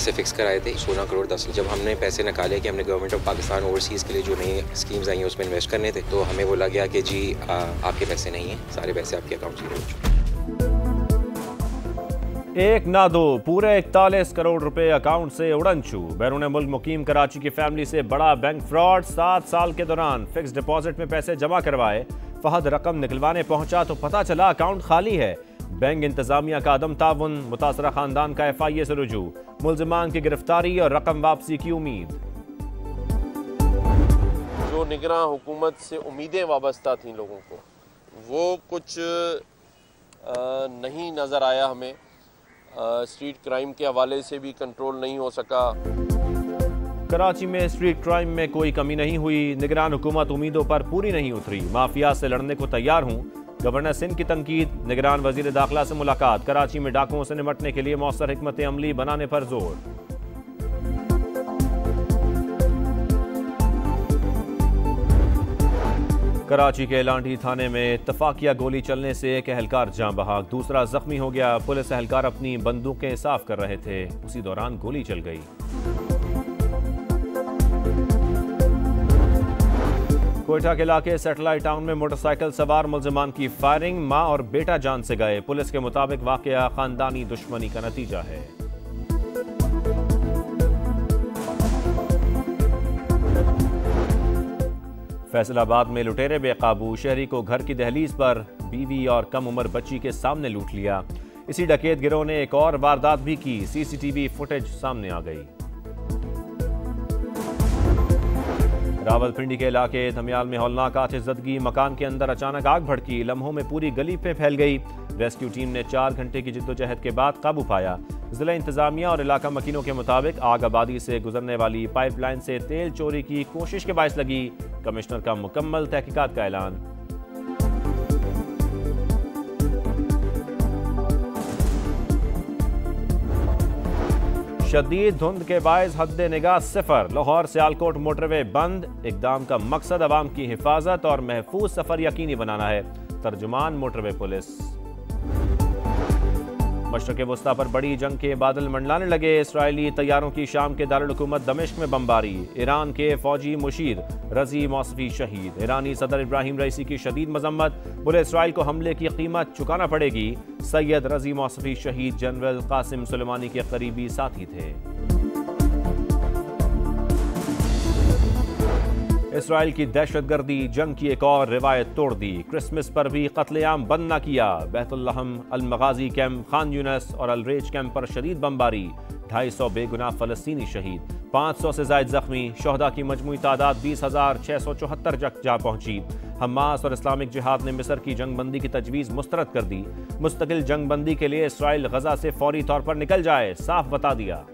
पैसे फिक्स कराए थे 16 करोड़ 10 लाख। जब हमने पैसे निकाले कि हमने गवर्नमेंट ऑफ पाकिस्तान ओवरसीज़ के लिए जो नई स्कीम्स आई हैं उसमें इन्वेस्ट करने थे, तो हमें बोला गया कि जी आपके पैसे नहीं हैं, सारे पैसे आपके अकाउंट से हो चुके हैं। एक ना दो, पूरे 41 करोड़ रुपए अकाउंट से उड़नछू। बैरून मुल्क मुकीम कराची की फैमिली से बड़ा बैंक फ्रॉड। 7 साल के दौरान फिक्स डिपॉजिट में पैसे जमा करवाए, फहद रकम निकलवाने पहुंचा तो पता चला अकाउंट खाली है। बैंक इंतजामिया का अदम ताउन, मुतासरा खानदान का FIA से रुजू, मुल्जिमान की गिरफ्तारी और रकम वापसी की उम्मीद। जो निगरान हुकूमत से उम्मीदें वाबस्ता थी लोगों को, वो कुछ नहीं नज़र आया हमें। स्ट्रीट क्राइम के हवाले से भी कंट्रोल नहीं हो सका। कराची में स्ट्रीट क्राइम में कोई कमी नहीं हुई। निगरान हुकूमत उम्मीदों पर पूरी नहीं उतरी। माफिया से लड़ने को तैयार हूँ, गवर्नर सिंध की तनकीद। निगरान वजीर दाखिला से मुलाकात। कराची में डाकुओं से निपटने के लिए मौसर हिकमत अमली बनाने पर जोर। कराची के लांठी थाने में इत्तफाकिया गोली चलने से एक एहलकार जाँ बहाक, दूसरा जख्मी हो गया। पुलिस एहलकार अपनी बंदूकें साफ कर रहे थे, उसी दौरान गोली चल गई। कोयटा के इलाके सैटेलाइट टाउन में मोटरसाइकिल सवार मुल्जिमान की फायरिंग, मां और बेटा जान से गए। पुलिस के मुताबिक वाकया खानदानी दुश्मनी का नतीजा है। फैसलाबाद में लुटेरे बेकाबू, शहरी को घर की दहलीज पर बीवी और कम उम्र बच्ची के सामने लूट लिया। इसी डकैत गिरोह ने एक और वारदात भी की, CCTV फुटेज सामने आ गई। रावलपिंडी के इलाके धमियाल में हौलनाक आतिशज़दगी, मकान के अंदर अचानक आग भड़की, लम्हों में पूरी गली पे फैल गई। रेस्क्यू टीम ने 4 घंटे की जिद्दोजहद के बाद काबू पाया। जिला इंतजामिया और इलाका मकीनों के मुताबिक आग आबादी से गुजरने वाली पाइपलाइन से तेल चोरी की कोशिश के बायस लगी। कमिश्नर का मुकम्मल तहकीकात का ऐलान। शदीद धुंध के बायस हद निगाह सिफर, लाहौर सियालकोट मोटरवे बंद। इकदाम का मकसद अवाम की हिफाजत और महफूज सफर यकीनी बनाना है। तर्जुमान मोटरवे पुलिस। मशरक़ वस्ता पर बड़ी जंग के बादल मंडलाने लगे। इसराइली तैयारों की शाम के दारुल हुकूमत दमिश्क में बमबारी। ईरान के फौजी मुशीर रजी मौसफी शहीद। ईरानी सदर इब्राहिम रईसी की शदीद मजम्मत, बोले इसराइल को हमले की कीमत चुकाना पड़ेगी। सैयद रजी मौसफी शहीद जनरल कासिम सुलेमानी के करीबी साथी थे। इसराइल की दहशतगर्दी जंग की एक और रिवायत तोड़ दी। क्रिसमस पर भी कत्लेआम बंद न किया। बैतुल्लहम, अल-मगाजी कैंप, खान यूनस और अल-रेज कैंप पर शदीद बमबारी। 250 बेगुनाह फलस्तीनी शहीद, 500 से जायद जख्मी। शोहदा की मजमूई तादाद 20,674 जा पहुंची। हमास और इस्लामिक जिहाद ने मिस्र की जंगबंदी की तजवीज़ मुस्तरद कर दी। मुस्तकिल जंगबंदी के लिए इसराइल गजा से फौरी तौर पर निकल जाए, साफ बता दिया।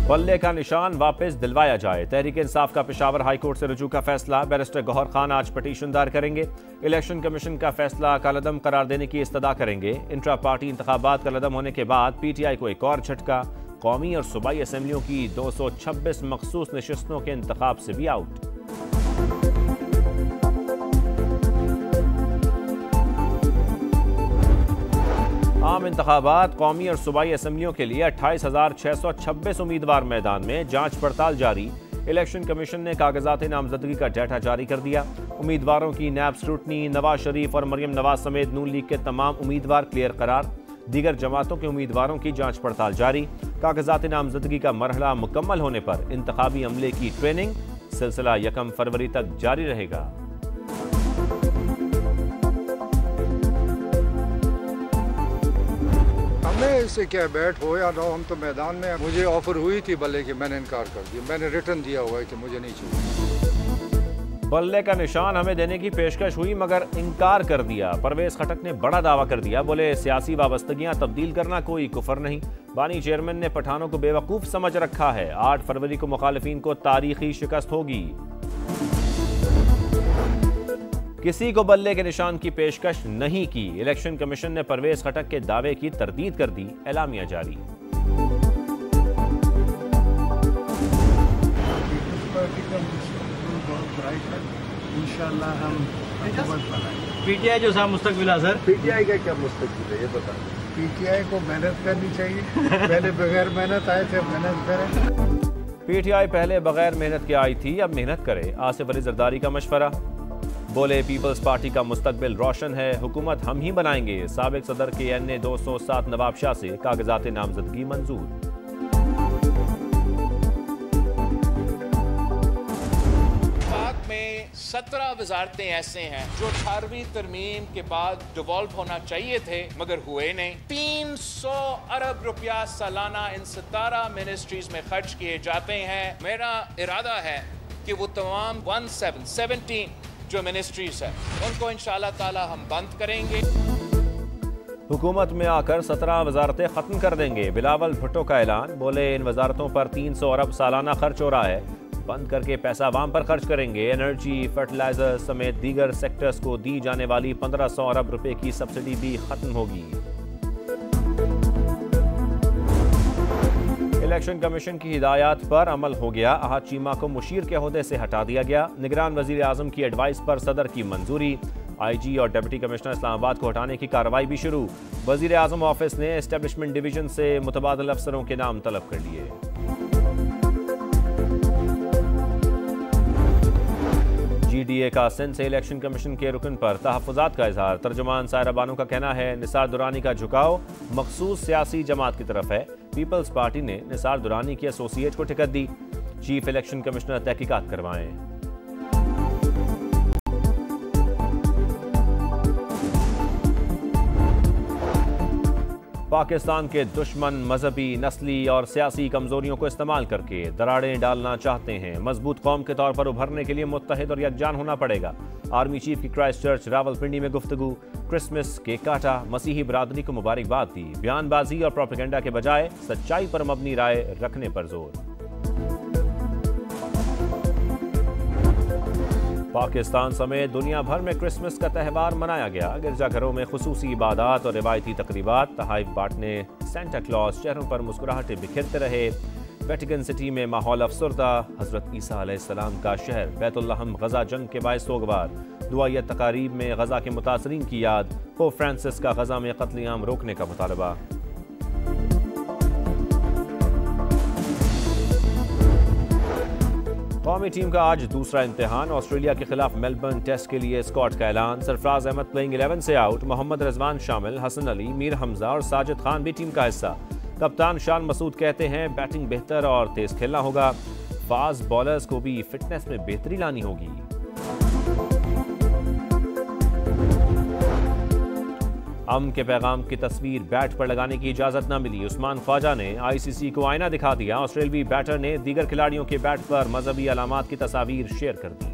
बल्ले का निशान वापस दिलवाया जाए। तहरीक इंसाफ का पेशावर हाई कोर्ट से रुजू का फैसला। बैरिस्टर गौहर खान आज पटिशन दायर करेंगे। इलेक्शन कमीशन का फैसला कलअदम करार देने की इस्तदा करेंगे। इंट्रा पार्टी इंतखाबात कलअदम होने के बाद PTI को एक और झटका। कौमी और सूबाई असम्बलियों की 226 मखसूस नशिस्तों के इंतखाब से भी आउट। आम इंतखाबात, कौमी और सूबाई असम्बलियों के लिए 28,626 उम्मीदवार मैदान में। जांच पड़ताल जारी। इलेक्शन कमीशन ने कागजात नामजदगी का डाटा जारी कर दिया। उम्मीदवारों की नैब स्क्रूटनी। नवाज शरीफ और मरियम नवाज समेत नून लीग के तमाम उम्मीदवार क्लियर करार। दीगर जमातों के उम्मीदवारों की जांच पड़ताल जारी। कागजात नामजदगी का मरहला मुकम्मल होने पर इंतखाबी अमले की ट्रेनिंग। सिलसिला 1 फरवरी तक जारी रहेगा। हमें इससे क्या बैठ हो या ना, हम तो मैदान में। मुझे ऑफर हुई थी बल्ले की, मैंने इनकार कर दिया। मैंने रिटर्न दिया हुआ है कि मुझे नहीं चाहिए। बल्ले का निशान हमें देने की पेशकश हुई मगर इनकार कर दिया। परवेज खटक ने बड़ा दावा कर दिया, बोले सियासी वाबस्तगियां तब्दील करना कोई कुफर नहीं। बानी चेयरमैन ने पठानों को बेवकूफ़ समझ रखा है। 8 फरवरी को मुखालिफिन को तारीखी शिकस्त होगी। किसी को बल्ले के निशान की पेशकश नहीं की। इलेक्शन कमीशन ने परवेज खटक के दावे की तरदीद कर दी। एलामिया जारी। इंशाल्लाह हम हुकूमत बनाए। पीटीआई जो सा मुस्तकबिल है सर, पीटीआई का क्या मुस्तकबिल है ये बता। पीटीआई को मेहनत करनी चाहिए, पहले बगैर मेहनत आए थे, मेहनत करें। पीटीआई पहले बगैर मेहनत के आई थी, अब मेहनत करे, आसिफ अली जरदारी का मशवरा। बोले पीपल्स पार्टी का मुस्तकबिल रोशन है, हुकूमत हम ही बनाएंगे। साबिक सदर के NA 207 नवाब शाह से कागजात नामजदगी मंजूर। पाक में 17 वजारतें ऐसे हैं जो 18वीं तरमीम के बाद डिवॉल्व होना चाहिए थे मगर हुए नहीं। 300 अरब रुपया सालाना इन 17 मिनिस्ट्रीज में खर्च किए जाते हैं। मेरा इरादा है कि वो तमाम 17 जो मिनिस्ट्रीज है उनको इंशाअल्लाह ताला हम बंद करेंगे। हुकूमत में आकर 17 वजारतें खत्म कर देंगे, बिलावल भुट्टो का ऐलान। बोले इन वजारतों पर 300 अरब सालाना खर्च हो रहा है, बंद करके पैसा वाम पर खर्च करेंगे। एनर्जी, फर्टिलाइजर समेत दीगर सेक्टर्स को दी जाने वाली 1500 अरब रुपए की सब्सिडी भी खत्म होगी। इलेक्शन कमीशन की हिदायत पर अमल हो गया, अहद चीमा को मुशीर के ओहदे से हटा दिया गया। निगरान वजीर आजम की एडवाइस पर सदर की मंजूरी। IG और डिप्टी कमिश्नर इस्लामाबाद को हटाने की कार्रवाई भी शुरू। वजीर आजम ऑफिस ने एस्टेब्लिशमेंट डिवीजन से मुतबादल अफसरों के नाम तलब कर लिए। GDA का सिंध से इलेक्शन कमीशन के रुकन पर तहफ़्फ़ुज़ात का इजहार। तर्जुमान सायरा बानो का कहना है निसार दुरानी का झुकाव मखसूस सियासी जमात की तरफ है। पीपल्स पार्टी ने निसार दुरानी की एसोसिएट को टिकट दी। चीफ इलेक्शन कमिश्नर तहकीकात करवाएं। पाकिस्तान के दुश्मन मजहबी, नस्ली और सियासी कमजोरियों को इस्तेमाल करके दरारें डालना चाहते हैं। मजबूत कौम के तौर पर उभरने के लिए मुत्तहिद और यकजान होना पड़ेगा। आर्मी चीफ की क्राइस्ट चर्च रावलपिंडी में गुफ्तगू। क्रिसमस केक काटा, मसीही बरादरी को मुबारकबाद दी। बयानबाजी और प्रोपेगेंडा के बजाय सच्चाई पर मबनी राय रखने पर जोर। पाकिस्तान समेत दुनिया भर में क्रिसमस का त्यौहार मनाया गया। गिरजाघरों में खुसूसी इबादत और रिवायती तकरीबात, तहाइफ बांटने, सेंटा क्लॉज, चेहरों पर मुस्कुराहटें बिखेरते रहे। वेटिकन सिटी में माहौल अफसरदा। हजरत ईसा अलैहिस्सलाम का शहर बैतुल्लहम गजा जंग के बायस सोगवार। दुआया तकारीब में गजा के मुतासरीन की याद। पोप फ्रांसिस का गजा में कत्लेआम रोकने का मुतालबा। कौमी टीम का आज दूसरा इम्तिहान। ऑस्ट्रेलिया के खिलाफ मेलबर्न टेस्ट के लिए स्क्वाड का ऐलान। सरफराज अहमद प्लेइंग 11 से आउट। मोहम्मद रिजवान शामिल, हसन अली, मीर हमजा और साजिद खान भी टीम का हिस्सा। कप्तान शान मसूद कहते हैं बैटिंग बेहतर और तेज खेलना होगा। फास्ट बॉलर्स को भी फिटनेस में बेहतरी लानी होगी। अमन के पैगाम की तस्वीर बैट पर लगाने की इजाजत न मिली। उस्मान ख्वाजा ने ICC को आईना दिखा दिया। ऑस्ट्रेलवी बैटर ने दीगर खिलाड़ियों के बैट पर मजहबी अलामात की तस्वीर शेयर कर दी।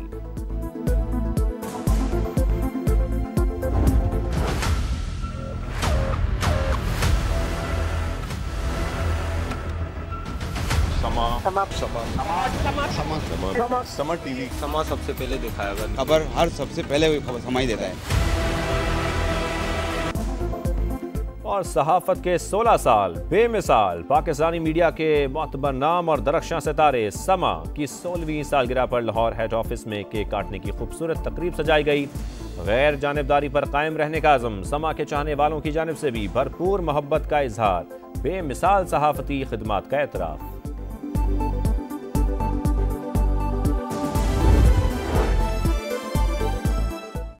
समा टीवी सबसे पहले दिखाया खबर, हर सबसे पहले खबर समा ही देता है। और सहाफत के 16 साल बेमिसाल। पाकिस्तानी मीडिया के मोतबर नाम और दरख्शां सितारे समा की 16वीं सालगिरह पर लाहौर हेड ऑफिस में केक काटने की खूबसूरत तकरीब सजाई गई। गैर जानिबदारी पर कायम रहने का आज़म। समा के चाहने वालों की जानिब से भी भरपूर मोहब्बत का इजहार। बेमिसाल सहाफती खिदमात का एतराफ़।